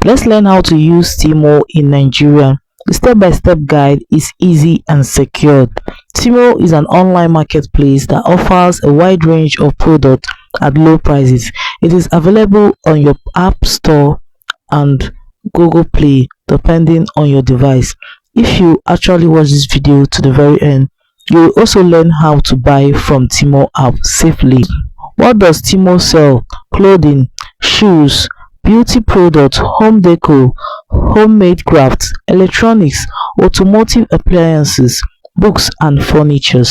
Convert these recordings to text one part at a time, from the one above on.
Let's learn how to use Temu in Nigeria. The step-by-step guide is easy and secured. Temu is an online marketplace that offers a wide range of products at low prices. It is available on your App Store and Google Play depending on your device. If you actually watch this video to the very end, you will also learn how to buy from Temu app safely. What does Temu sell? Clothing, shoes, beauty products, home decor, homemade crafts, electronics, automotive appliances, books and furniture.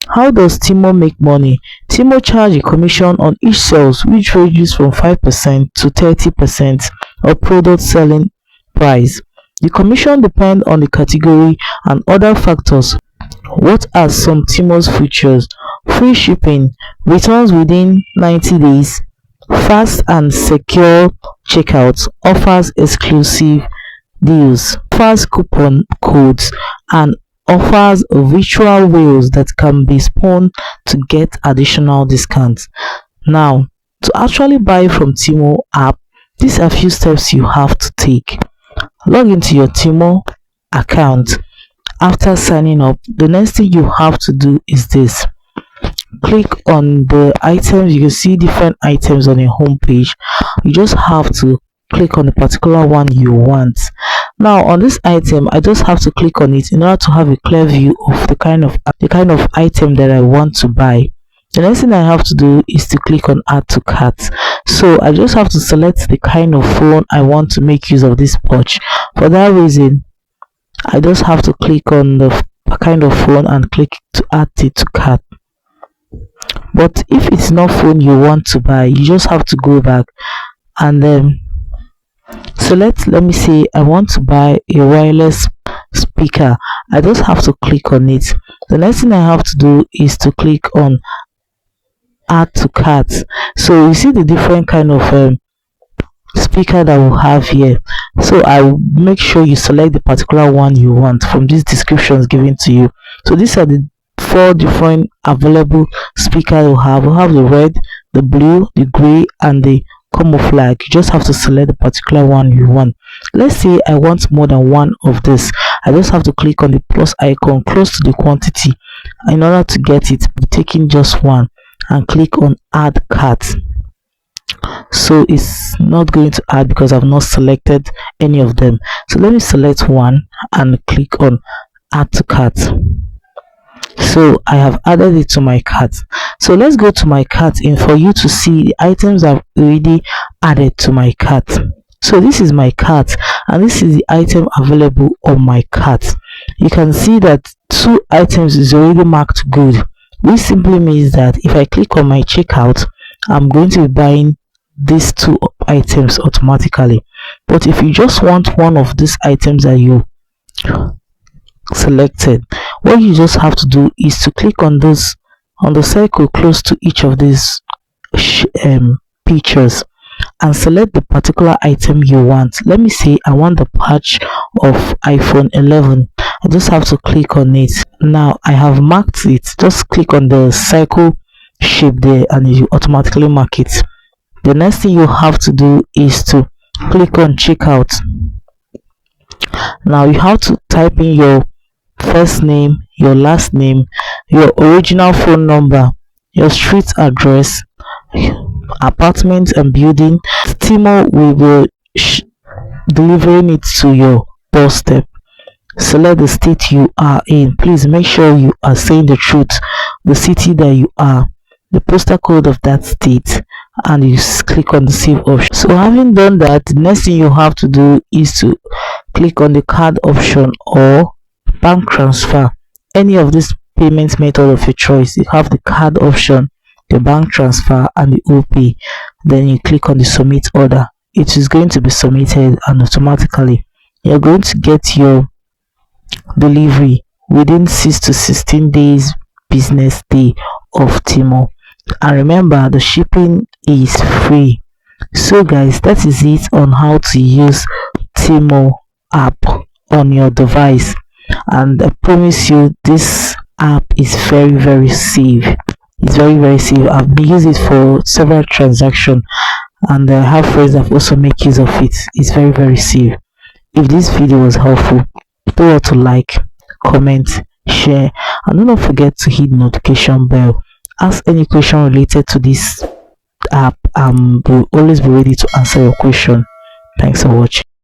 How does Temu make money? Temu charge a commission on each sales, which ranges from 5% to 30% of product selling price. The commission depends on the category and other factors. What are some Temu's features? Free shipping, returns within 90 days, fast and secure checkouts, offers exclusive deals, offers coupon codes, and offers virtual wheels that can be spun to get additional discounts. Now, to actually buy from Temu app, these are few steps you have to take. Log into your Temu account. After signing up, the next thing you have to do is this. Click on the items. You can see different items on your home page. You just have to click on the particular one you want. Now on this item, I just have to click on it in order to have a clear view of the kind of item that I want to buy. The next thing I have to do is to click on add to cart. So I just have to select the kind of phone I want to make use of this pouch. For that reason, I just have to click on the kind of phone and click to add it to cart. But if it's not phone you want to buy, you just have to go back and then select, let me say I want to buy a wireless speaker. I just have to click on it. The next thing I have to do is to click on add to cart. So you see the different kind of speaker that we have here. So I will make sure you select the particular one you want from these descriptions given to you. So these are the 4 different available speakers we have. We have the red, the blue, the gray and the camouflage. You just have to select the particular one you want. Let's say I want more than one of this. I just have to click on the plus icon close to the quantity. In order to get it, I'm taking just one and click on add cart. So it's not going to add because I've not selected any of them. So let me select one and click on add to cart. So I have added it to my cart. So let's go to my cart and for you to see the items I've already added to my cart. So this is my cart and this is the item available on my cart. You can see that 2 items is already marked good, which simply means that if I click on my checkout, I'm going to be buying these 2 items automatically. But if you just want one of these items that you selected, what you just have to do is to click on this, on the circle close to each of these pictures, and select the particular item you want. Let me say I want the patch of iPhone 11. I just have to click on it. Now I have marked it. Just click on the circle shape there and you automatically mark it. The next thing you have to do is to click on checkout. Now you have to type in your first name, your last name, your original phone number, your street address, apartment and building. Temu will be delivering it to your doorstep. Select the state you are in. Please make sure you are saying the truth, the city that you are, the postal code of that state, and you click on the save option. So having done that, the next thing you have to do is to click on the card option or bank transfer. Any of this payment method of your choice. You have the card option, the bank transfer and the OP. Then you click on the submit order. It is going to be submitted and automatically you're going to get your delivery within 6 to 16 days business day of Temu. And remember, the shipping is free. So guys, that is it on how to use Temu app on your device, and I promise you this app is very safe. It's very safe. I've been using it for several transactions and I have friends that also make use of it. It's very safe. If this video was helpful, don't forget to like, comment, share, and do not forget to hit notification bell. Ask any question related to this app, will always be ready to answer your question. Thanks for watching.